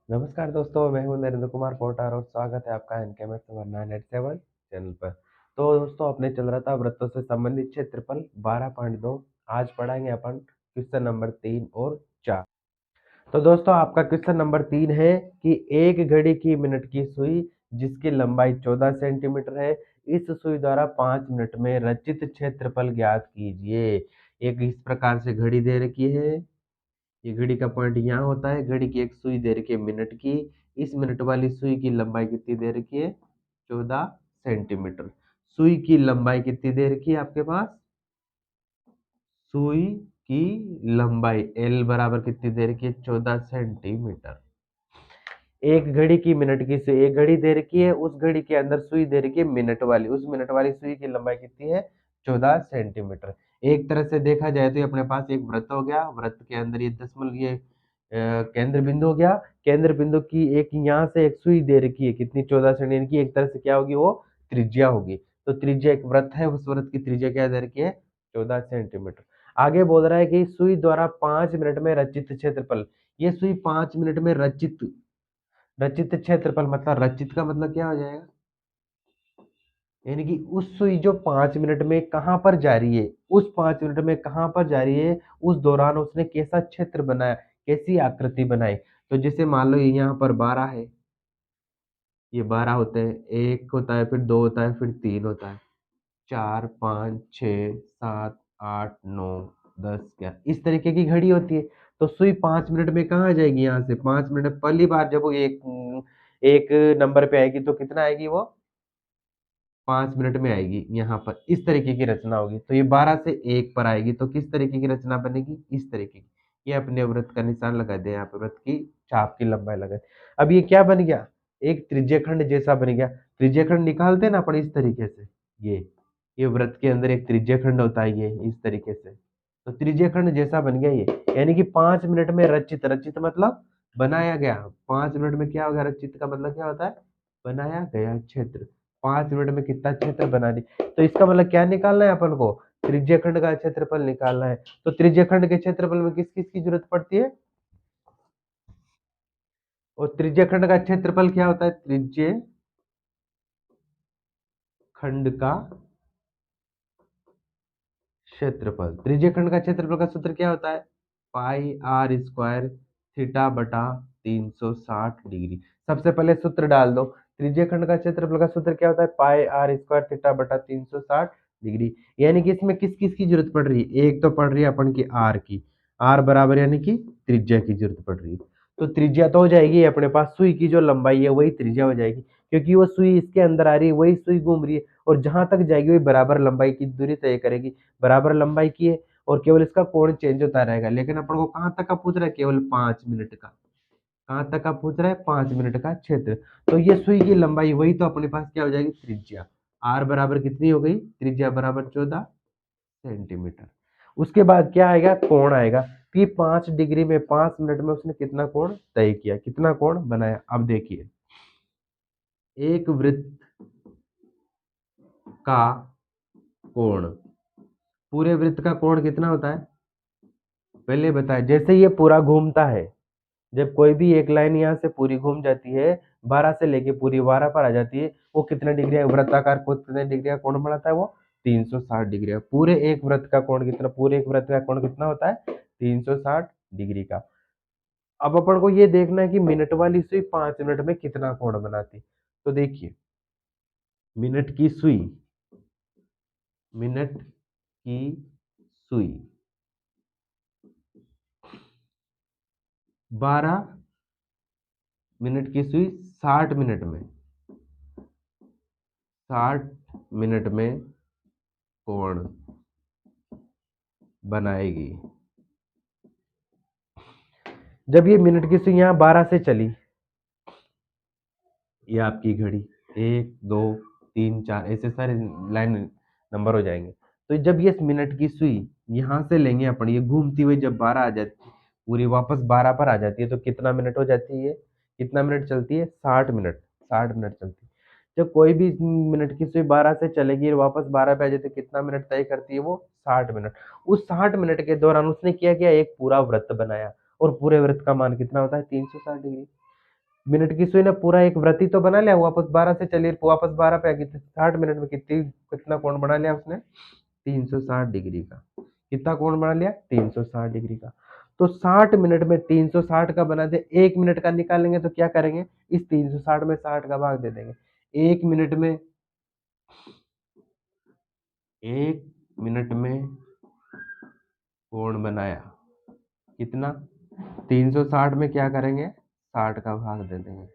नमस्कार दोस्तों, मैं हूं नरेंद्र कुमार पोटार और स्वागत है आपका एनकेएमएस नंबर 987 चैनल पर। तो दोस्तों, अपने चल रहा था वृत्तों से संबंधित क्षेत्रफल 12.2। आज पढ़ाएंगे अपन क्वेश्चन नंबर 3 और 4। तो दोस्तों, आपका क्वेश्चन नंबर 3 है कि एक घड़ी की मिनट की सुई जिसकी लंबाई 14 सेंटीमीटर है, इस सुई द्वारा 5 मिनट में रचित क्षेत्रफल ज्ञात कीजिए। एक इस प्रकार से घड़ी दे रखी है। ये घड़ी का पॉइंट यहाँ होता है। घड़ी की एक सुई दे रखी है मिनट की। इस मिनट वाली सुई की लंबाई कितनी दे रखी है? 14 सेंटीमीटर। सुई की लंबाई कितनी दे रखी है आपके पास? सुई की लंबाई एल बराबर कितनी दे रखी है? 14 सेंटीमीटर। एक घड़ी की मिनट की सुई, एक घड़ी दे रखी है, उस घड़ी के अंदर सुई दे रखी है मिनट वाली। उस मिनट वाली सुई की लंबाई कितनी है? 14 सेंटीमीटर। एक तरह से देखा जाए तो ये अपने पास एक वृत्त हो गया। वृत्त के अंदर ये दशमलव, ये केंद्र बिंदु हो गया। केंद्र बिंदु की एक यहाँ से एक सुई दे रखी है कितनी? 14 सेंटीमीटर की। एक तरह से क्या होगी? वो त्रिज्या होगी। तो त्रिज्या, एक वृत्त है, उस वृत्त की त्रिज्या क्या दे रखी है? 14 सेंटीमीटर। आगे बोल रहा है कि सुई द्वारा 5 मिनट में रचित क्षेत्रफल। ये सुई 5 मिनट में रचित, रचित क्षेत्रफल मतलब रचित का मतलब क्या हो जाएगा? यानी कि उस सुई जो 5 मिनट में कहां पर जा रही है, उस 5 मिनट में कहां पर जा रही है, उस दौरान उसने कैसा क्षेत्र बनाया, कैसी आकृति बनाई। तो जैसे मान लो यहाँ पर 12 है, ये 12 होते हैं। एक होता है, फिर दो होता है, फिर तीन होता है, 4, 5, 6, 7, 8, 9, 10, 11, इस तरीके की घड़ी होती है। तो सुई 5 मिनट में कहाँ जाएगी? यहाँ से 5 मिनट पहली बार जब वो एक एक नंबर पे आएगी तो कितना आएगी वो? 5 मिनट में आएगी। यहाँ पर इस तरीके की रचना होगी। तो ये 12 से 1 पर आएगी तो किस तरीके की रचना बनेगी? इस तरीके की। ये अपने वृत्त का निशान लगा दे, यहाँ पे वृत्त की चाप की लंबाई लगा दे। अब ये क्या बन गया? एक त्रिज्यखंड जैसा बन गया। त्रिज्यखंड निकालते हैं ना अपन इस तरीके से। ये वृत्त के अंदर एक त्रिज्यखंड होता है, ये इस तरीके से। तो त्रिज्यखंड जैसा बन गया ये। यानी कि 5 मिनट में रचित, रचित मतलब बनाया गया। 5 मिनट में क्या हो गया? रचित का मतलब क्या होता है? बनाया गया क्षेत्र। 5 मिनट में कितना क्षेत्र बना दी। तो इसका मतलब क्या निकालना है अपन को? त्रिज्यखंड का क्षेत्रफल निकालना है। तो त्रिज्यखंड के क्षेत्रफल में किस किस की जरूरत पड़ती है? और त्रिज्यखंड का क्षेत्रफल क्या होता है? त्रिज्य खंड का क्षेत्रफल। त्रिज्यखंड का क्षेत्रफल का सूत्र क्या होता है? पाई आर स्क्वायर थीटा बटा 360 डिग्री। सबसे पहले सूत्र डाल दो। त्रिज्यखंड का क्षेत्रफल का सूत्र क्या होता है? पाई आर स्क्वायर थीटा बटा 360 डिग्री। यानी कि इसमें किस किस की जरूरत पड़ रही है? एक तो पड़ रही है अपन की आर की। आर बराबर यानी कि त्रिज्या की जरूरत पड़ रही है। तो त्रिज्या तो हो जाएगी अपने पास, सुई की जो लंबाई है वही त्रिज्या हो जाएगी, क्योंकि वो सुई इसके अंदर आ रही है, वही सुई घूम रही है और जहां तक जाएगी वही बराबर लंबाई की दूरी तय करेगी। बराबर लंबाई की है और केवल इसका कोण चेंज होता रहेगा। लेकिन अपन को कहाँ तक का पूछ रहा है? केवल 5 मिनट का। कहाँ तक का पूछ रहा है? 5 मिनट का क्षेत्र। तो ये सुई की लंबाई वही तो अपने पास क्या हो जाएगी? त्रिज्या। आर बराबर कितनी हो गई? त्रिज्या बराबर 14 सेंटीमीटर। उसके बाद क्या आएगा? कोण आएगा कि 5 डिग्री में 5 मिनट में उसने कितना कोण तय किया, कितना कोण बनाया। अब देखिए, एक वृत्त का कोण, पूरे वृत्त का कोण कितना होता है पहले बताए? जैसे ये पूरा घूमता है, जब कोई भी एक लाइन यहाँ से पूरी घूम जाती है, 12 से लेके पूरी 12 पर आ जाती है, वो कितने डिग्री है? वृत्ताकार को कितने डिग्री का कोण बनाता है वो? 360 डिग्री है। पूरे एक वृत्त का कोण कितना, पूरे एक वृत्त का कोण कितना होता है? 360 डिग्री का। अब अपन को ये देखना है कि मिनट वाली सुई 5 मिनट में कितना कोण बनाती। तो देखिए, मिनट की सुई, मिनट की सुई 12 मिनट की सुई 60 मिनट में, 60 मिनट में कोण बनाएगी। जब ये मिनट की सुई यहाँ 12 से चली, ये आपकी घड़ी 1 2 3 4 ऐसे सारे लाइन नंबर हो जाएंगे। तो जब ये मिनट की सुई यहाँ से लेंगे अपन, ये घूमती हुई जब 12 आ जाती, पूरी वापस 12 पर आ जाती है, तो कितना मिनट हो जाती है? कितना मिनट चलती है? 60 मिनट। 60 मिनट चलती है। जब कोई भी मिनट की सुई 12 से चलेगी और वापस 12 पे आ जाती है, कितना मिनट तय करती है वो? 60 मिनट। उस 60 मिनट के दौरान उसने क्या किया? एक पूरा वृत्त बनाया। और पूरे वृत्त का मान कितना होता है? 360 डिग्री। मिनट की सुई ने पूरा एक वृत्ति तो बना लिया, वापस 12 से चलिए, वापस 12 पे आ गई, 60 मिनट में कितना कोण बना लिया उसने, 360 डिग्री का। कितना कोण बना लिया, 360 डिग्री का। तो 60 मिनट में 360 का बना दे, 1 मिनट का निकालेंगे तो क्या करेंगे, इस 360 में 60 का भाग दे देंगे। 1 मिनट में 1 मिनट में कोण बनाया कितना, 360 में क्या करेंगे, 60 का भाग दे देंगे,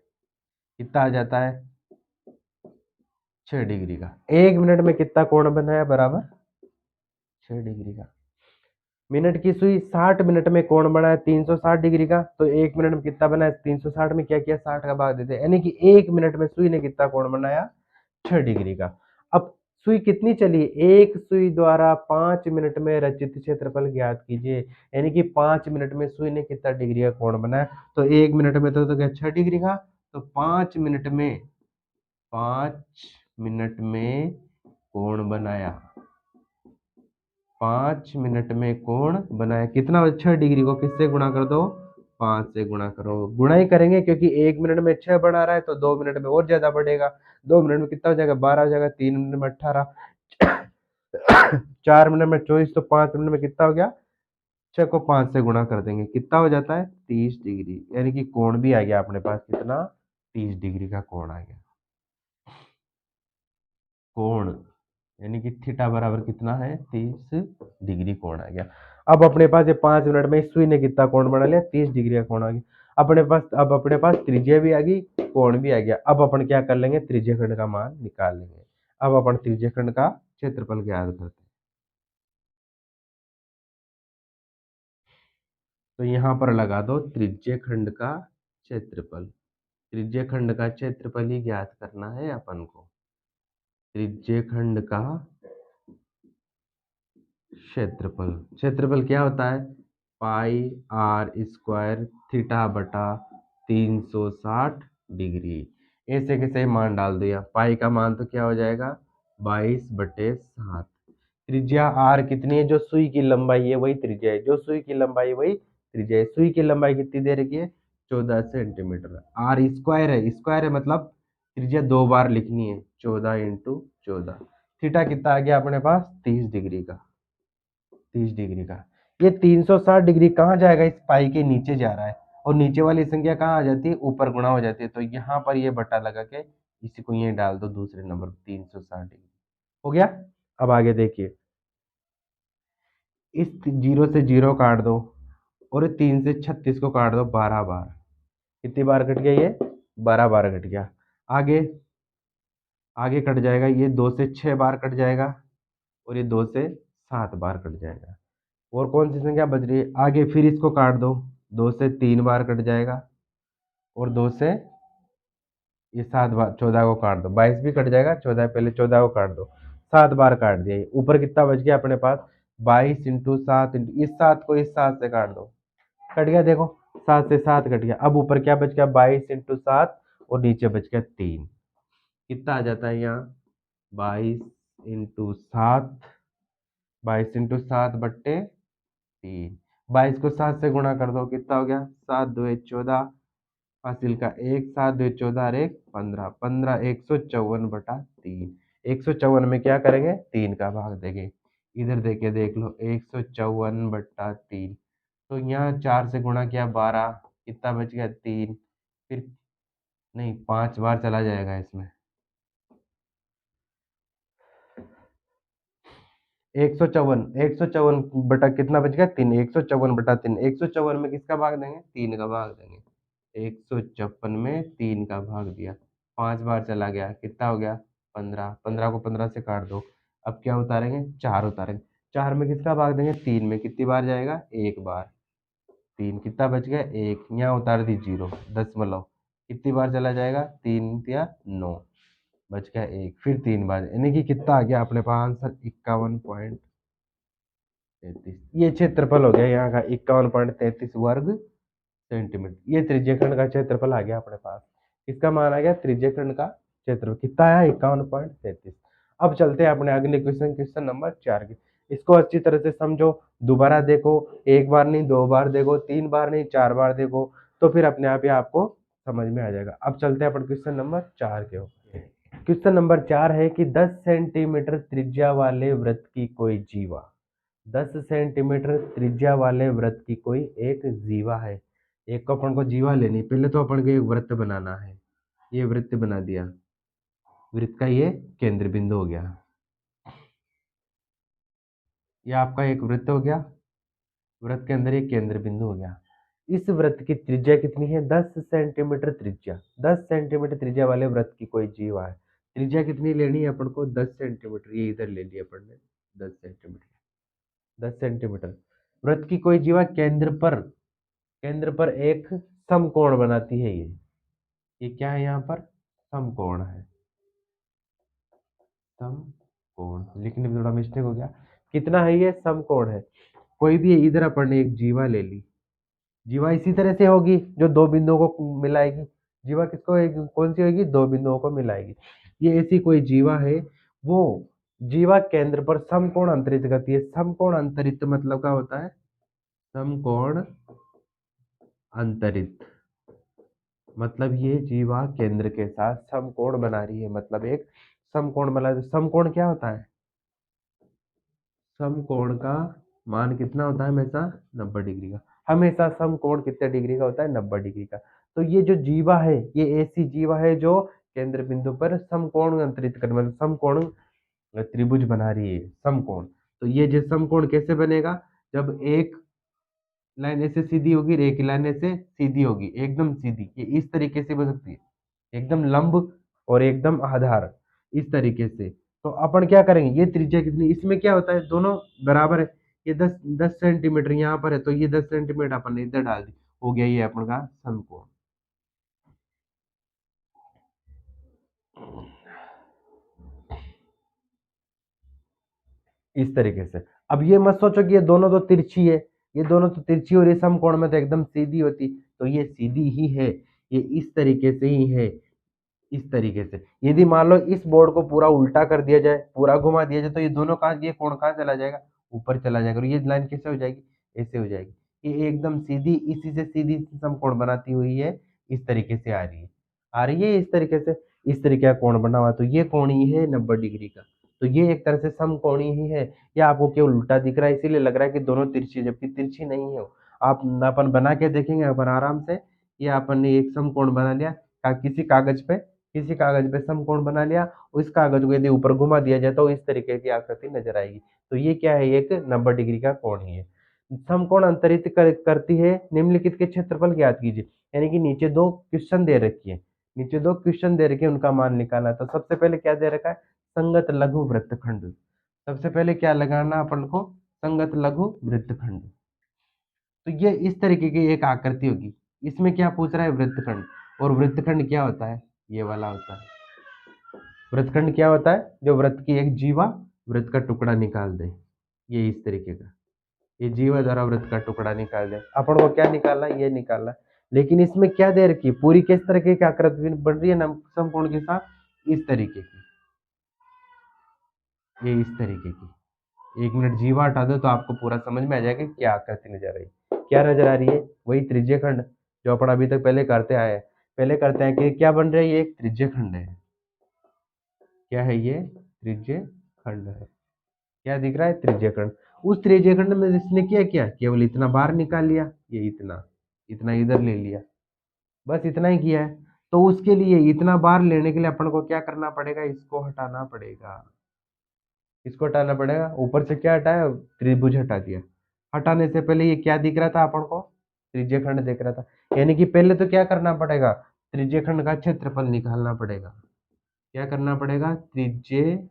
कितना आ जाता है, 6 डिग्री का। 1 मिनट में कितना कोण बनाया, बराबर 6 डिग्री का। मिनट की सुई 60 मिनट में कोण बनाया 360 डिग्री का, तो 1 मिनट में कितना बनाया, 360 में क्या किया, 60 का भाग देते, यानी कि 1 मिनट में सुई ने कितना कोण बनाया, 6 डिग्री का। अब सुई कितनी चली, एक सुई द्वारा 5 मिनट में रचित क्षेत्रफल ज्ञात कीजिए, यानी कि 5 मिनट में सुई ने कितना डिग्री का कोण बनाया, तो 1 मिनट में तो क्या 6 डिग्री का, तो 5 मिनट में कोण बनाया, 5 मिनट में कोण बनाया कितना, 6 डिग्री को किससे गुणा कर दो, 5 से गुणा करो, गुणा ही करेंगे क्योंकि 1 मिनट में 6 बढ़ा रहा है, तो 2 मिनट में और ज्यादा बढ़ेगा, 2 मिनट में कितना हो जाएगा, 12 हो जाएगा, 3 मिनट में 18, 4 मिनट में 24, तो 5 मिनट में कितना हो गया, 6 को 5 से गुणा कर देंगे, कितना हो जाता है, 30 डिग्री, यानी कि कोण भी आ गया अपने पास कितना, 30 डिग्री का कोण आ गया। कोण यानी कि थीटा बराबर कितना है, 30 डिग्री कोण आ गया। अब अपने पास ये 5 मिनट में सुई ने कितना कोण बना लिया, 30 डिग्री का कोण आ गया। अपने पास त्रिज्या भी आ गई, कोण भी आ गया। अब अपन क्या कर लेंगे, त्रिज्या खंड का मान निकाल लेंगे। अब अपन त्रिज्या खंड का क्षेत्रफल ज्ञात करते हैं। तो यहाँ पर लगा दो त्रिज्या खंड का क्षेत्रफल, त्रिज्या खंड का क्षेत्रफल ही ज्ञात करना है अपन को। त्रिज्या खंड का क्षेत्रफल, क्षेत्रफल क्या होता है, पाई आर स्क्वायर थीटा बटा 360 डिग्री। ऐसे कैसे मान डाल दिया, पाई का मान तो क्या हो जाएगा, 22/7। त्रिज्या आर कितनी है, जो सुई की लंबाई है वही त्रिज्या है, जो सुई की लंबाई वही त्रिज्या है। सुई की लंबाई कितनी दे रखी है, 14 सेंटीमीटर। आर स्क्वायर है, स्क्वायर है मतलब त्रिज्या 2 बार लिखनी है, 14 × 14। थीटा कितना आ गया अपने पास, 30 डिग्री का, 30 डिग्री का। ये 360 डिग्री कहाँ जाएगा, इस पाई के नीचे जा रहा है, और नीचे वाली संख्या कहाँ आ जाती है, ऊपर गुणा हो जाती है, तो यहाँ पर ये बटा लगा के इसी को ये डाल दो दूसरे नंबर, 360 डिग्री हो गया। अब आगे देखिए, इस 0 से 0 काट दो, और 3 से 36 को काट दो 12 बार। कितनी बार कट गया ये, 12 बार कट गया। आगे आगे कट जाएगा, ये 2 से 6 बार कट जाएगा, और ये 2 से 7 बार कट जाएगा। और कौन सी संख्या बच रही है, आगे फिर इसको काट दो, 2 से 3 बार कट जाएगा, और 2 से ये 7 बार, 14 को काट दो, 22 भी कट जाएगा, 14 पहले 14 को काट दो, 7 बार काट दिया। ऊपर कितना बच गया अपने पास, 22 × 7 इस 7 को इस 7 से काट दो, कट गया, देखो 7 से 7 कट गया। अब ऊपर क्या बच गया, 22 × 7, और नीचे बच गया 3। कितना आ जाता है यहाँ, 22 × 7, 22 × 7/3। 22 को 7 से गुणा कर दो, कितना हो गया, 7×2 = 14, हासिल का 1, 7×2 = 14 और 1 15, 15 154/3। 154 में क्या करेंगे, 3 का भाग देंगे। इधर देके देख लो, 154/3, तो यहाँ 4 से गुणा किया 12, कितना बच गया 3, फिर नहीं 5 बार चला जाएगा इसमें, 154 बटा कितना बच गया 3, 154/3, 154 में किसका भाग देंगे, 3 का भाग देंगे। 154 में 3 का भाग दिया, 5 बार चला गया, कितना हो गया 15, 15 को 15 से काट दो। अब क्या उतारेंगे, 4 उतारेंगे, 4 में किसका भाग देंगे, 3 में, कितनी बार जाएगा, 1 बार, 3 कितना बच गया 1, यहाँ उतार दी 0 दशमलव, कितनी बार चला जाएगा, 3 या 9, बच गया 1, फिर 3 बार, यानी कि कितना आ गया अपने पास आंसर, 51.33। ये क्षेत्रफल हो गया यहाँ का 51.33 वर्ग सेंटीमीटर। ये त्रिज्यखंड का क्षेत्रफल आ गया अपने पास, इसका मान आ गया त्रिज्यखंड का क्षेत्रफल कितना आया, 51.33। अब चलते हैं अपने अगले क्वेश्चन, क्वेश्चन नंबर 4 के। इसको अच्छी तरह से समझो, दोबारा देखो, एक बार नहीं 2 बार देखो, 3 बार नहीं 4 बार देखो, तो फिर अपने आप ही आपको समझ में आ जाएगा। अब चलते हैं अपन क्वेश्चन नंबर 4 के ऊपर। क्वेश्चन नंबर 4 है कि 10 सेंटीमीटर त्रिज्या वाले वृत्त की कोई जीवा, 10 सेंटीमीटर त्रिज्या वाले वृत्त की कोई एक जीवा है। एक को अपन को जीवा लेनी, पहले तो अपन को एक वृत्त बनाना है। ये वृत्त बना दिया, वृत्त का ये केंद्र बिंदु हो गया। ये आपका एक वृत्त हो गया, वृत्त के अंदर एक केंद्र बिंदु हो गया। इस वृत्त की त्रिज्या कितनी है? 10 सेंटीमीटर त्रिज्या। 10 सेंटीमीटर त्रिज्या वाले वृत्त की कोई जीवा है। त्रिज्या कितनी लेनी है अपन को? 10 सेंटीमीटर। ये इधर ले लिया अपन ने 10 सेंटीमीटर। 10 सेंटीमीटर वृत्त की कोई जीवा केंद्र पर एक समकोण बनाती है। ये क्या है? यहाँ पर समकोण है। समकोण लिखने में थोड़ा मिस्टेक हो गया। कितना है ये? समकोण है। कोई भी इधर अपन ने एक जीवा ले ली। जीवा इसी तरह से होगी जो दो बिंदुओं को मिलाएगी। जीवा किसको, कौन सी होगी? दो बिंदुओं को मिलाएगी। ये ऐसी कोई जीवा है, वो जीवा केंद्र पर समकोण अंतरित करती है। समकोण अंतरित मतलब क्या होता है? समकोण अंतरित मतलब ये जीवा केंद्र के साथ समकोण बना रही है, मतलब एक समकोण बना। समकोण क्या होता है? समकोण का मान कितना होता है? हमेशा 90 डिग्री का। हमेशा समकोण कितने डिग्री का होता है? 90 डिग्री का। तो ये जो जीवा है, ये ऐसी जीवा है जो केंद्र बिंदु पर समकोण अंतरित कर, मतलब समकोण त्रिभुज बना रही है, समकोण। तो ये जो समकोण कैसे बनेगा? जब एक लाइन ऐसे सीधी होगी, एक लाइन ऐसे सीधी होगी, एकदम सीधी। ये इस तरीके से बन सकती है, एकदम लंब और एकदम आधार, इस तरीके से। तो अपन क्या करेंगे? ये त्रिज्या कितनी, इसमें क्या होता है? दोनों बराबर है। ये 10 सेंटीमीटर यहाँ पर है, तो ये 10 सेंटीमीटर अपन ने इधर डाल दी, हो गया ये अपन का समकोण। इस तरीके से। अब ये मत सोचो कि ये दोनों तो तिरछी है, ये दोनों तो तिरछी और ये समकोण में तो एकदम सीधी होती, तो ये सीधी ही है। ये इस तरीके से ही है, इस तरीके से। यदि मान लो इस बोर्ड को पूरा उल्टा कर दिया जाए, पूरा घुमा दिया जाए, तो ये दोनों का ये कोण कहाँ चला जाएगा? ऊपर चला जाएगा। और ये लाइन कैसे हो जाएगी? ऐसे हो जाएगी। ये एकदम सीधी, इसी से सीधी समकोण बनाती हुई है, इस तरीके से आ रही है, आ रही है इस तरीके से। इस तरीके का कोण बना हुआ, तो ये कोण ही है 90 डिग्री का। तो ये एक तरह से समकोणी ही है। या आपको केवल उल्टा दिख रहा है, इसीलिए लग रहा है कि दोनों तिरछी, जबकि तिरछी नहीं है। आप अपन बना के देखेंगे अपन आराम से। ये अपन ने एक समकोण बना लिया किसी कागज पे समकोण बना लिया। उस कागज को यदि ऊपर घुमा दिया जाए तो इस तरीके की आकृति नजर आएगी। तो ये क्या है? एक 90 डिग्री का कोण ही है। समकोण अंतरित करती है। निम्नलिखित के क्षेत्रफल ज्ञात कीजिए। यानी कि नीचे दो क्वेश्चन दे रखी है, नीचे दो क्वेश्चन दे रखे हैं, उनका मान निकालना है। तो सबसे पहले क्या दे रखा है? संगत लघु वृत्तखंड। सबसे पहले क्या लगाना अपन को? संगत लघु वृत्तखंड। तो ये इस तरीके की एक आकृति होगी। इसमें क्या पूछ रहा है? वृत्तखंड। और वृत्तखंड क्या होता है? ये वाला होता है। वृत्तखंड क्या होता है? जो वृत्त की एक जीवा वृत्त का टुकड़ा निकाल दे। ये इस तरीके का, ये जीवा द्वारा वृत्त का टुकड़ा निकाल दे। अपन को क्या निकालना? ये निकालना। लेकिन इसमें क्या दे रखी? पूरी किस तरीके की आकृति बन रही है समकोण के साथ? इस तरीके की, ये इस तरीके की। 1 मिनट जीवा हटा दो तो आपको पूरा समझ में आ जाएगा क्या आकृति नजर आई। क्या नजर आ रही है? वही त्रिज्यखंड जो अपन अभी तक पहले करते आए हैं। पहले करते हैं कि क्या बन रहा है? ये एक त्रिज्यखंड है। क्या है ये? त्रिज्यखंड है। क्या दिख रहा है? त्रिज्यखंड। उस त्रिज्यखंड में इसने क्या किया? केवल इतना बाहर निकाल लिया, ये इतना इतना इधर ले लिया, बस इतना ही किया है। तो उसके लिए इतना बार लेने के लिए अपन को क्या करना पड़ेगा? इसको हटाना पड़ेगा, इसको हटाना पड़ेगा। ऊपर से क्या हटाया? त्रिभुज हटा दिया। हटाने से पहले ये क्या दिख रहा था अपन को? त्रिज्यखंड दिख रहा था। यानी कि पहले तो क्या करना पड़ेगा? त्रिज्यखंड का क्षेत्रफल निकालना पड़ेगा। क्या करना पड़ेगा? त्रिज्यखंड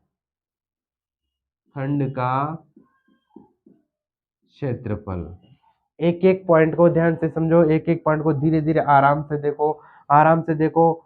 का क्षेत्रफल। एक एक पॉइंट को ध्यान से समझो, एक एक पॉइंट को धीरे धीरे आराम से देखो, आराम से देखो,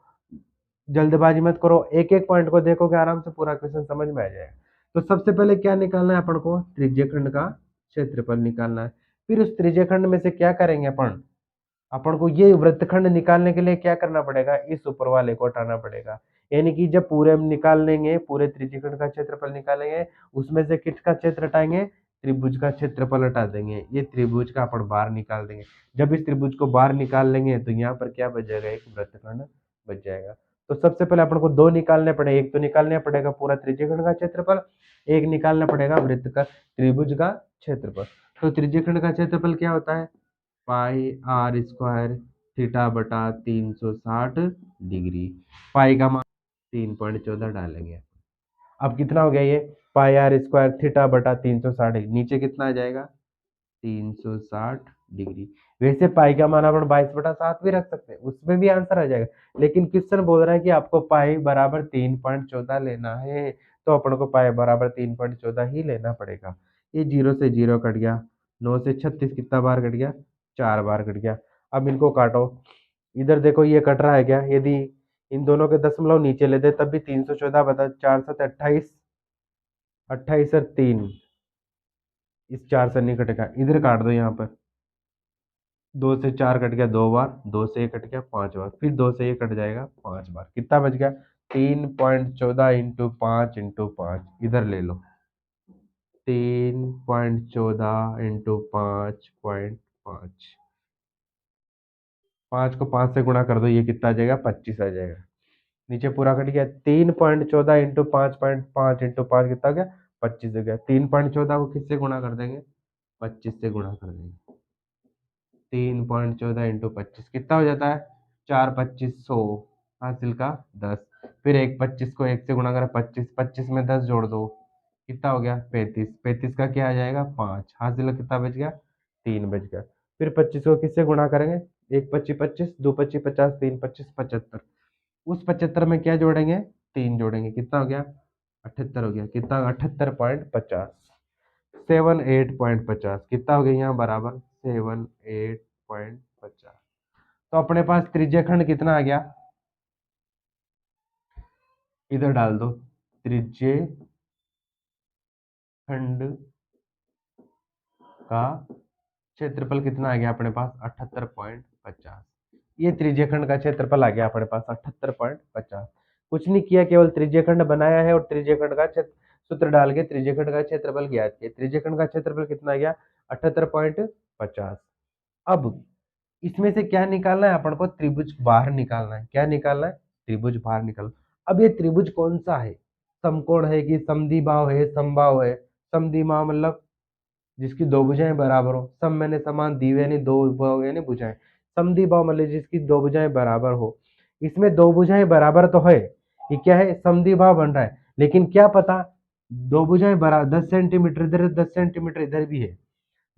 जल्दबाजी मत करो। एक एक पॉइंट को देखो कि आराम से पूरा क्वेश्चन समझ में आ जाएगा। तो सबसे पहले क्या निकालना है अपन को? त्रिज्यखंड का क्षेत्रफल निकालना है। फिर उस त्रिज्यखंड में से क्या करेंगे अपन को ये वृत्तखंड निकालने के लिए क्या करना पड़ेगा? इस ऊपर वाले को हटाना पड़ेगा। यानी कि जब पूरे हम निकाल लेंगे, पूरे त्रिज्यखंड का क्षेत्रफल निकालेंगे, उसमें से किसका क्षेत्र हटाएंगे? त्रिभुज का क्षेत्रफल हटा देंगे, ये त्रिभुज का अपन बाहर निकाल देंगे। जब इस त्रिभुज को बाहर निकाल लेंगे तो यहाँ पर क्या बच जाएगा, एक वृत्तखंड बच जाएगा। तो सबसे पहले अपन को दो निकालने पड़ेगा, एक तो निकालना पड़ेगा पूरा त्रिज्यखंड का क्षेत्रफल, एक निकालना पड़ेगा वृत्त का त्रिभुज का क्षेत्रफल। तो त्रिज्यखंड का क्षेत्रफल क्या होता है, पाई आर स्क्वायर थीटा बटा 360 डिग्री। पाई का मान 3.14 डालेंगे। अब कितना हो गया ये, पाई आर स्क्वायर थीटा बटा 360 डिग्री, नीचे कितना आ जाएगा 360 डिग्री। वैसे पाई का मान अपन 22/7 भी रख सकते हैं, उसमें भी आंसर आ जाएगा, लेकिन क्वेश्चन बोल रहा है कि आपको पाई बराबर 3.14 लेना है, तो अपन को पाई बराबर 3.14 ही लेना पड़ेगा। ये 0 से 0 कट गया, 9 से 36 कितना बार कट गया, 4 बार कट गया। अब इनको काटो, इधर देखो ये कट रहा है क्या, यदि इन दोनों के दशमलव नीचे ले दे तब भी 314 बता 4 7 28, 28 और 3, इस 4 से नहीं कटेगा, इधर काट दो यहाँ पर, 2 से 4 कट गया 2 बार, 2 से 1 कट गया 5 बार, फिर 2 से 1 कट जाएगा 5 बार, कितना बच गया 3.14 इंटू 5 इंटू 5, इधर ले लो 3.14 इंटू 5.5, 5 को 5 से गुणा कर दो, ये कितना आ जाएगा 25 आ जाएगा, नीचे पूरा कट गया। 3.14 इंटू 5.5 इंटू 5 कितना हो गया 25 हो गया। 3.14 को किससे गुणा कर देंगे, 25 से गुणा कर देंगे। 3.14 इंटू 25 कितना हो जाता है, 4 25 100, हासिल का 10, फिर एक 25 को 1 से गुणा करें 25, 25 में 10 जोड़ दो, कितना हो गया 35, 35 का क्या आ जाएगा 5, हासिल का कितना बच गया 3 बच गया। फिर 25 को किससे गुणा करेंगे, 1 25 25, 2 25 50, 3 25 75, उस 75 में क्या जोड़ेंगे 3 जोड़ेंगे, कितना हो गया 78 हो गया, कितना 78.50, 78.50 कितना हो गया यहाँ बराबर 78.50। तो अपने पास त्रिज्यखंड कितना आ गया, इधर डाल दो, त्रिज्यखंड का क्षेत्रफल कितना आ गया अपने पास 78.50, ये त्रिज्यखंड का क्षेत्रफल आ गया अपने पास 78.50। कुछ नहीं किया, केवल त्रिज्यखंड बनाया है और त्रिज्यखंड का सूत्र डाल के त्रिज्यखंड का क्षेत्रफल ज्ञात किया। त्रिज्यखंड का क्षेत्रफल कितना आ गया 78.50। अब इसमें से क्या निकालना है अपन को, त्रिभुज बाहर निकालना है। क्या निकालना है, त्रिभुज बाहर निकालना। अब ये त्रिभुज कौन सा है, समकोण है कि समद्विबाहु है, समबाहु है। समद्विबाहु मतलब जिसकी दो भुजाएं बराबर हो, सम मैंने समान, द्वि यानी दो बाहु यानी भुजाएं, समद्विबाहु मतलब जिसकी दो भुजाएं बराबर हो। इसमें दो भुजाएं बराबर तो है, ये क्या है समद्विबाहु बन रहा है, लेकिन क्या पता दो भुजाएं बराबर 10 सेंटीमीटर इधर 10 सेंटीमीटर इधर भी है,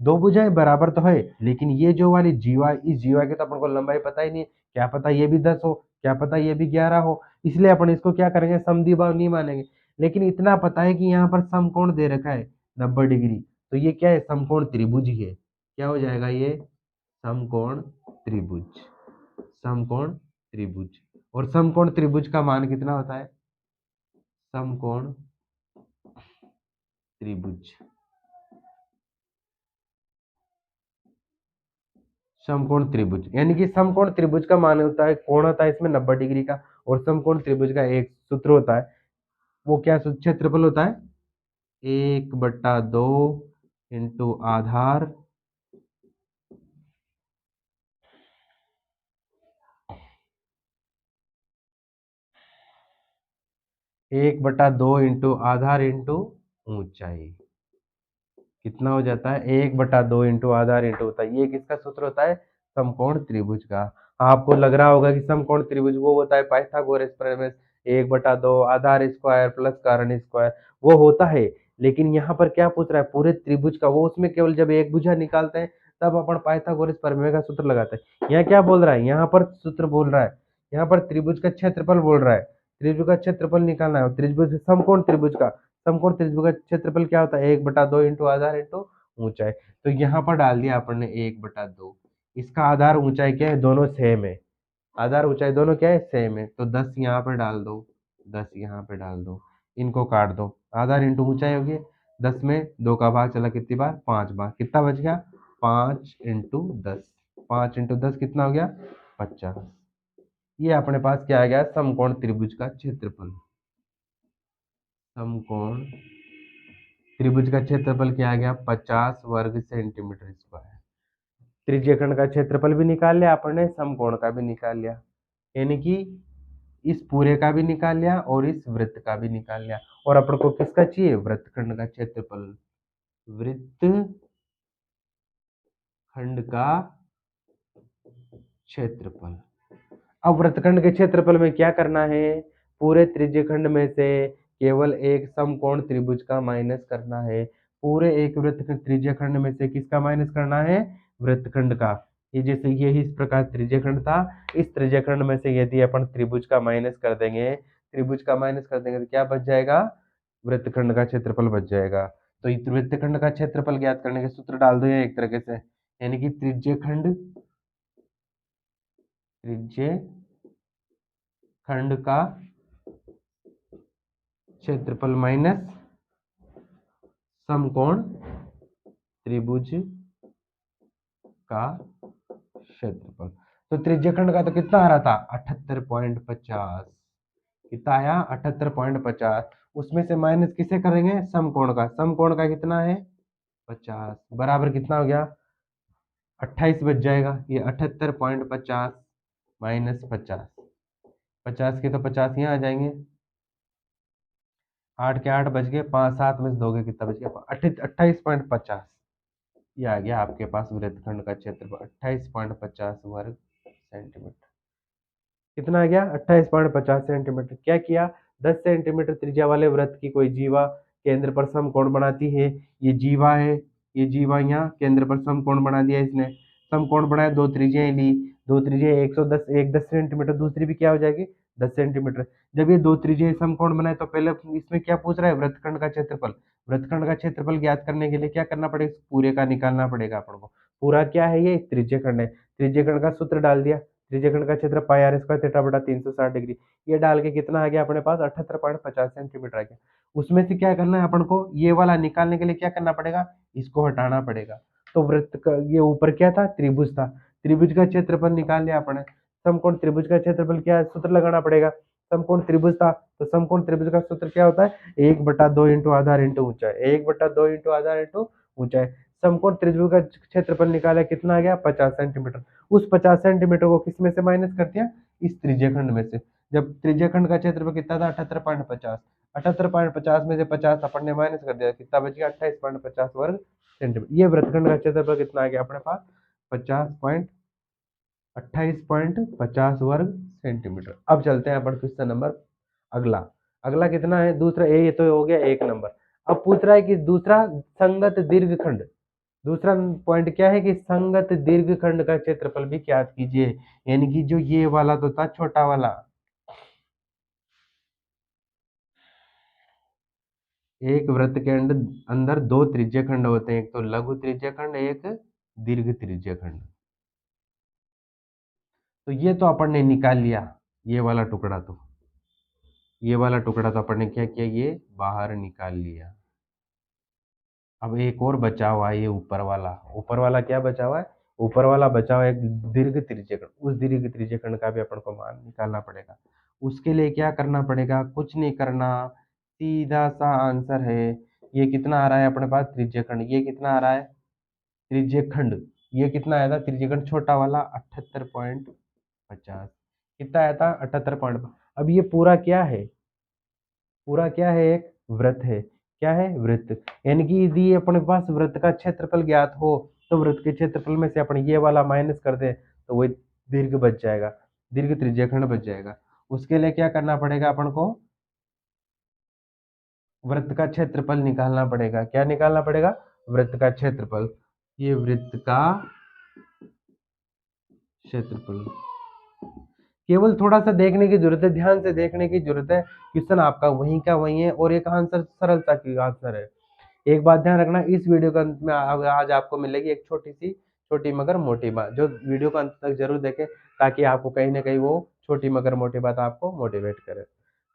दो भुजाएं बराबर तो है, लेकिन ये जो वाली जीवा, इस जीवा की तो अपन को लंबाई पता ही नहीं, क्या पता ये भी 10 हो, क्या पता ये भी 11 हो, इसलिए अपन इसको क्या करेंगे समद्विबाहु नहीं मानेंगे। लेकिन इतना पता है कि यहाँ पर समकोण दे रखा है 90 डिग्री, तो ये क्या है समकोण त्रिभुज ही है। क्या हो जाएगा ये समकोण त्रिभुज, समकोण त्रिभुज। और समकोण त्रिभुज का मान कितना होता है, समकोण त्रिभुज, समकोण त्रिभुज यानी कि समकोण त्रिभुज का मान होता है, कोण होता है इसमें 90 डिग्री का, और समकोण त्रिभुज का एक सूत्र होता है, वो क्या क्षेत्रफल होता है 1/2 इंटू आधार 1/2 इंटू आधार इंटू ऊंचाई, कितना हो जाता है 1/2 इंटू आधार इंटू होता है, ये किसका सूत्र होता है समकोण त्रिभुज का। आपको लग रहा होगा कि समकोण त्रिभुज वो होता है पाइथागोरस प्रमेय, 1/2 आधार स्क्वायर प्लस कारण स्क्वायर, वो होता है, लेकिन यहाँ पर क्या पूछ रहा है पूरे त्रिभुज का, वो उसमें केवल जब एक भुजा निकालते हैं तब अपन पाइथागोरस प्रमेय का सूत्र लगाते हैं। यहाँ क्या बोल रहा है, यहाँ पर सूत्र बोल रहा है, यहाँ पर त्रिभुज का क्षेत्रफल बोल रहा है, त्रिभुज का क्षेत्रफल निकालना है, त्रिभुज समकोण त्रिभुज का, समकोण त्रिभुज का क्षेत्रफल क्या होता है 1/2 इंटू आधार इंटू ऊंचाई। तो यहाँ पर डाल दिया अपन ने 1/2, इसका आधार ऊंचाई क्या है दोनों सेम है, आधार ऊंचाई दोनों क्या है सेम है, तो 10 यहाँ पे डाल दो, 10 यहाँ पे डाल दो, इनको काट दो, आधार इंटू ऊंचाई होगी, 10 में 2 का भाग चला कितनी बार 5 बार, कितना बच गया 5 इंटू 10, 5 इंटू 10 कितना हो गया 50। ये अपने पास क्या आ गया समकोण त्रिभुज का क्षेत्रफल, समकोण त्रिभुज का क्षेत्रफल क्या आ गया 50 वर्ग सेंटीमीटर स्क्वायर। त्रिज्यखंड का क्षेत्रफल भी निकाल लिया आपने, समकोण का भी निकाल लिया, यानी कि इस पूरे का भी निकाल लिया और इस वृत्त का भी निकाल लिया। और अपन को किसका चाहिए, वृत्तखंड का क्षेत्रफल, वृत्तखंड का क्षेत्रफल। अब वृत्तखंड के क्षेत्रफल में क्या करना है, पूरे त्रिज्यखंड में से केवल एक समकोण त्रिभुज का माइनस करना है। पूरे एक वृत्त त्रिज्यखंड में से किसका माइनस करना है, वृत्तखंड का। ये जैसे ये इस प्रकार त्रिज्यखंड था, इस त्रिज्यखंड में से यदि अपन त्रिभुज का माइनस कर देंगे, त्रिभुज का माइनस कर देंगे तो क्या बच जाएगा, वृत्तखंड का क्षेत्रफल बच जाएगा। तो इस वृत्तखंड का क्षेत्रफल ज्ञात करने के सूत्र डाल दो एक तरीके से, यानी कि त्रिज्यखंड खंड का क्षेत्रफल माइनस समकोण त्रिभुज का क्षेत्रफल। तो त्रिज्यखंड का तो कितना आ रहा था 78.50, कितना आया 78.50, उसमें से माइनस किसे करेंगे, समकोण का। समकोण का कितना है 50, बराबर कितना हो गया 28 बच जाएगा। ये 78.50 माइनस 50, 50 के तो 50 यहाँ आ जाएंगे, 8 के 8 बच गए, 5 7 में से दोगे कितना बच गया 28.50। ये आ गया आपके पास वृत्तखंड का क्षेत्रफल 28.50 वर्ग सेंटीमीटर। कितना आ गया 28.50 सेंटीमीटर। क्या किया, 10 सेंटीमीटर त्रिज्या वाले वृत्त की कोई जीवा केंद्र पर समकोण बनाती है। ये जीवा है, ये जीवा यहाँ केंद्र पर समकोण बना दिया इसने। समकोण बनाया, दो त्रिज्याएं ली, दो त्रिज्या 110, एक 10 सेंटीमीटर, दूसरी भी क्या हो जाएगी 10 सेंटीमीटर। जब ये दो त्रिज्याएं समकोण बनाए तो पहले इसमें क्या पूछ रहा है, वृत्तखंड का क्षेत्रफल। वृत्तखंड का क्षेत्रफल ज्ञात करने के लिए क्या करना पड़ेगा, पूरे का निकालना पड़ेगा अपन को। पूरा क्या है, ये त्रिज्यखंड है। त्रिज्यखंड का सूत्र डाल दिया, त्रिज्यखंड का क्षेत्र पाई आर स्क्वायर थीटा बटा 360 डिग्री। ये डाल के कितना आ गया अपने पास 78.50 सेंटीमीटर आ गया। उसमें से क्या करना है अपन को, ये वाला निकालने के लिए क्या करना पड़ेगा, इसको हटाना पड़ेगा। तो वृत्त का ये ऊपर क्या था, त्रिभुज था, त्रिभुज का क्षेत्रफल निकाल लिया अपने। समकोण त्रिभुज का क्षेत्रफल क्या है, सूत्र लगाना पड़ेगा। समकोण त्रिभुज था तो समकोण त्रिभुज का सूत्र क्या होता है, 1/2 इंटू आधार इंटू ऊंचाई, 1/2 इंटू आधार इंटू ऊंचाई। समकोण त्रिभुज का क्षेत्रफल निकाला, कितना आ गया 50 सेंटीमीटर। उस 50 सेंटीमीटर को किस में से माइनस कर दिया, इस त्रिज्यखंड में से। जब त्रिज्यखंड का क्षेत्रफल कितना था 78.50, 78.50 में से 50 अपन ने माइनस कर दिया, कितना बच गया 28.50 वर्ग सेंटीमीटर। ये वृत्तखंड का क्षेत्रफल कितना आ गया अपने पास 28.50 वर्ग सेंटीमीटर। अब चलते हैं अपन क्वेश्चन नंबर अगला। अगला कितना है, दूसरा, ये तो हो गया 1 नंबर। अब पूछ रहा है कि दूसरा संगत दीर्घखंड, दूसरा पॉइंट क्या है कि संगत दीर्घखंड का क्षेत्रफल भी ज्ञात कीजिए। यानी कि जो ये वाला तो था छोटा वाला, एक वृत्त के अंदर दो त्रिज्यखंड होते हैं, एक तो लघु त्रिज्यखंड, एक दीर्घ त्रिज्यखंड। तो ये तो अपन ने निकाल लिया, ये वाला टुकड़ा तो, ये वाला टुकड़ा तो अपन ने क्या किया, ये बाहर निकाल लिया। अब एक और बचा हुआ है, ये ऊपर वाला। ऊपर वाला क्या बचा हुआ है, ऊपर वाला बचा हुआ है एक दीर्घ त्रिज्यखंड। उस दीर्घ त्रिज्यखंड का भी अपन को मान निकालना पड़ेगा। उसके लिए क्या करना पड़ेगा, कुछ नहीं करना, सीधा सा आंसर है। ये कितना आ रहा है अपने पास त्रिज्यखंड, ये कितना आ रहा है त्रिज्यखंड, ये कितना आया था त्रिज्यखंड छोटा वाला 78.50, कितना आया था 78 अब ये पूरा क्या है, पूरा क्या है, एक वृत्त है। क्या है, वृत्त। यानी कि यदि अपने पास वृत्त का क्षेत्रफल ज्ञात हो तो वृत्त के क्षेत्रफल में से अपन ये वाला माइनस कर दे तो वही दीर्घ बच जाएगा, दीर्घ त्रिज्यखंड बच जाएगा। उसके लिए क्या करना पड़ेगा अपन को, वृत्त का क्षेत्रफल निकालना पड़ेगा। क्या निकालना पड़ेगा, वृत्त का क्षेत्रफल। ये वृत्त का क्षेत्रफल, केवल थोड़ा सा देखने की जरूरत है, ध्यान से देखने की जरूरत है। क्वेश्चन आपका वहीं का वहीं है और एक आंसर सरलता की आंसर है। एक बात ध्यान रखना, इस वीडियो के अंत में आज आपको मिलेगी एक छोटी मगर मोटी बात, जो वीडियो को अंत तक जरूर देखें ताकि आपको कहीं ना कहीं वो छोटी मगर मोटी बात आपको मोटिवेट करे।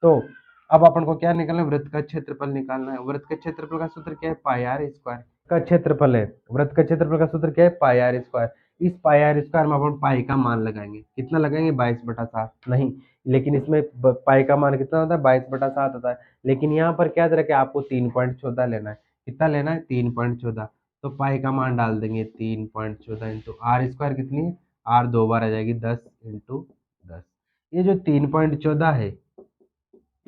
तो अब अपन को क्या निकालना है, वृत्त का क्षेत्रफल निकालना है। वृत्त के क्षेत्रफल का सूत्र क्या है, पाई आर स्क्वायर का क्षेत्रफल है। वृत्त का क्षेत्रफल का सूत्र क्या है, पाई आर स्क्वायर। इस पाई आर स्क्वायर में अपन पाई का मान लगाएंगे, कितना लगाएंगे 22/7, नहीं, लेकिन इसमें पाई का मान कितना होता है 22/7 होता है। लेकिन यहाँ पर क्या रखे, आपको 3.14 लेना है। कितना लेना है 3.14, तो पाई का मान डाल देंगे 3.14 इंटू आर स्क्वायर कितनी है, आर 2 बार आ जाएगी 10 इंटू 10। ये जो 3.14 है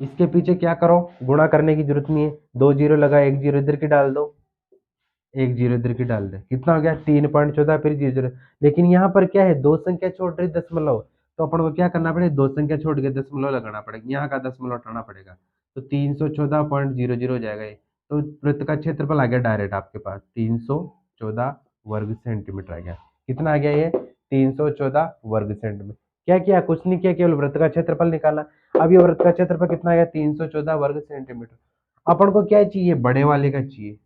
इसके पीछे क्या करो, गुणा करने की जरूरत नहीं है, 2 जीरो लगा, 1 जीरो इधर की डाल दो, 1 जीरो इधर की डाल दे, कितना हो गया 3.14 फिर जीरो जीरो। लेकिन यहाँ पर क्या है, दो संख्या छोड़ रही दशमलव, तो अपन को क्या करना पड़ेगा, दो संख्या छोड़ के दशमलव लगाना पड़ेगा, यहाँ का दशमलव हटाना पड़ेगा, तो 314.00 हो जाएगा ये। तो वृत्त का क्षेत्रफल आ गया डायरेक्ट आपके पास 314 वर्ग सेंटीमीटर आ गया। कितना आ गया ये 314 वर्ग सेंटीमीटर। क्या किया, कुछ नहीं किया, केवल वृत्त का क्षेत्रफल निकाला। अब ये वृत्त का क्षेत्रफल कितना आ गया 314 वर्ग सेंटीमीटर। अपन को क्या चाहिए, बड़े वाले का चाहिए,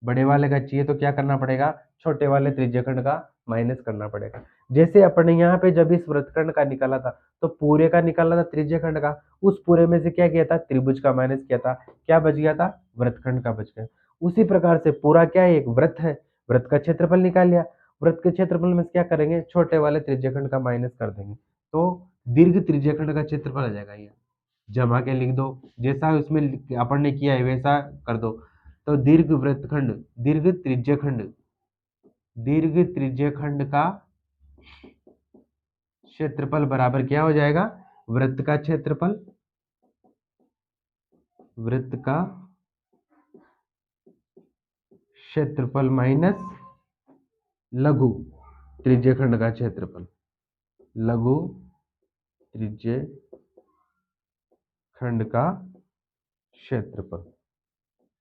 बड़े वाले का चाहिए तो क्या करना पड़ेगा, छोटे वाले त्रिज्यखंड का माइनस करना पड़ेगा। जैसे अपन ने यहाँ पे जब इस वृत्तखंड का निकाला था तो पूरे का निकाला था त्रिज्यखंड का, उस पूरे में से क्या किया था, त्रिभुज का माइनस किया था, क्या बच गया था, वृत्तखंड का बच गया। उसी प्रकार से पूरा क्या है, एक वृत्त है, वृत्त का क्षेत्रफल निकाल लिया, वृत्त के क्षेत्रफल में से क्या करेंगे, छोटे वाले त्रिज्यखंड का माइनस कर देंगे, तो दीर्घ त्रिज्यखंड का क्षेत्रफल आ जाएगा। ये जमा के लिख दो, जैसा उसमें अपन ने किया है वैसा कर दो। तो दीर्घ वृत्तखंड, दीर्घ त्रिज्यखंड, दीर्घ त्रिज्यखंड का क्षेत्रफल बराबर क्या हो जाएगा, वृत्त का क्षेत्रफल, वृत्त का क्षेत्रफल माइनस लघु त्रिज्यखंड का क्षेत्रफल, लघु त्रिज्यखंड का क्षेत्रफल,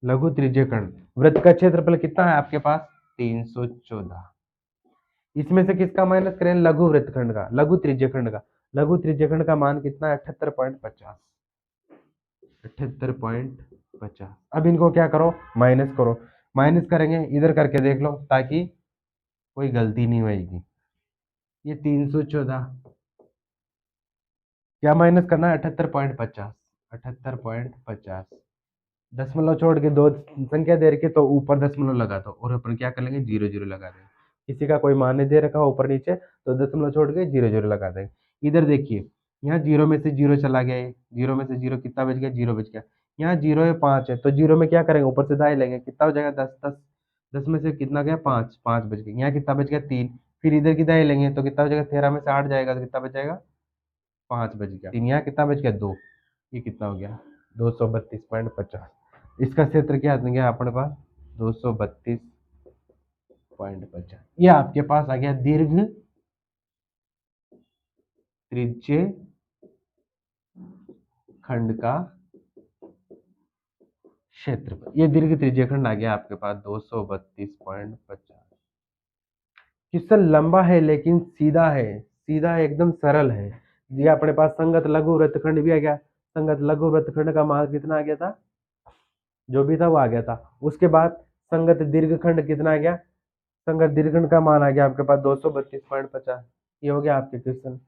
लघु त्रिज्यखंड। वृत्त का क्षेत्रफल कितना है आपके पास 314, इसमें से किसका माइनस करें, लघु वृत्तखंड का, लघु त्रिज्यखंड का। लघु त्रिज्यखंड का मान कितना है 78.50, 78.50। अब इनको क्या करो, माइनस करो, माइनस करेंगे इधर करके देख लो ताकि कोई गलती नहीं होगी। ये 314 क्या माइनस करना है 78.50, 78.50, दशमलव छोड़ के दो संख्या दे रखी तो ऊपर दशमलव लगा दो और अपन क्या कर लेंगे जीरो जीरो लगा देंगे। किसी का कोई मान नहीं दे रखा ऊपर नीचे तो दशमलव छोड़ के जीरो जीरो लगा देंगे। इधर देखिए यहाँ जीरो में से जीरो चला गया है, जीरो में से जीरो कितना बच गया, जीरो बच गया। यहाँ जीरो है 5 है तो जीरो में क्या करेंगे, ऊपर से दाएं लेंगे, कितना हो जाएगा 10 10, 10 में से कितना गया 5, 5 बच गया। यहाँ कितना बच गया 3, फिर इधर की दाएं लेंगे तो कितना हो जाएगा, 13 में से 8 जाएगा तो कितना बच जाएगा 5 बच गया। 3 यहाँ कितना बच गया 2, ये कितना हो गया 232.50। इसका क्षेत्र क्या आ गया अपने पास 232.50। ये आपके पास आ गया दीर्घ त्रिज्य खंड का क्षेत्रफल। ये दीर्घ त्रिज्यखंड आ गया आपके पास 232.50। क्वेश्चन लंबा है लेकिन सीधा है, सीधा एकदम सरल है। ये अपने पास संगत लघु वृत्तखंड भी आ गया, संगत लघु वृत्तखंड का मान कितना आ गया था, जो भी था वो आ गया था। उसके बाद संगत दीर्घखंड कितना आ गया, संगत दीर्घखंड का मान आ गया आपके पास 232.50। ये हो गया आपके क्वेश्चन।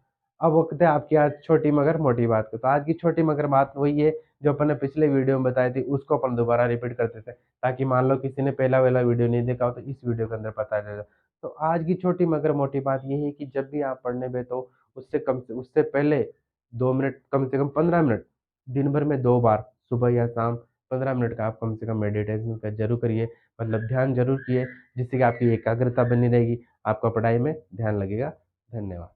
अब वक्त है आपकी आज छोटी मगर मोटी बात को। तो आज की छोटी मगर बात वही है जो अपन ने पिछले वीडियो में बताई थी, उसको अपन दोबारा रिपीट करते थे ताकि मान लो किसी ने पहला वाला वीडियो नहीं देखा हो तो इस वीडियो के अंदर पता चलेगा। तो आज की छोटी मगर मोटी बात यही है कि जब भी आप पढ़ने बैठो उससे पहले 2 मिनट, कम से कम 15 मिनट, दिन भर में 2 बार सुबह या शाम 15 मिनट का आप कम से कम मेडिटेशन का जरूर करिए, मतलब ध्यान जरूर किए, जिससे कि आपकी एकाग्रता बनी रहेगी, आपका पढ़ाई में ध्यान लगेगा। धन्यवाद।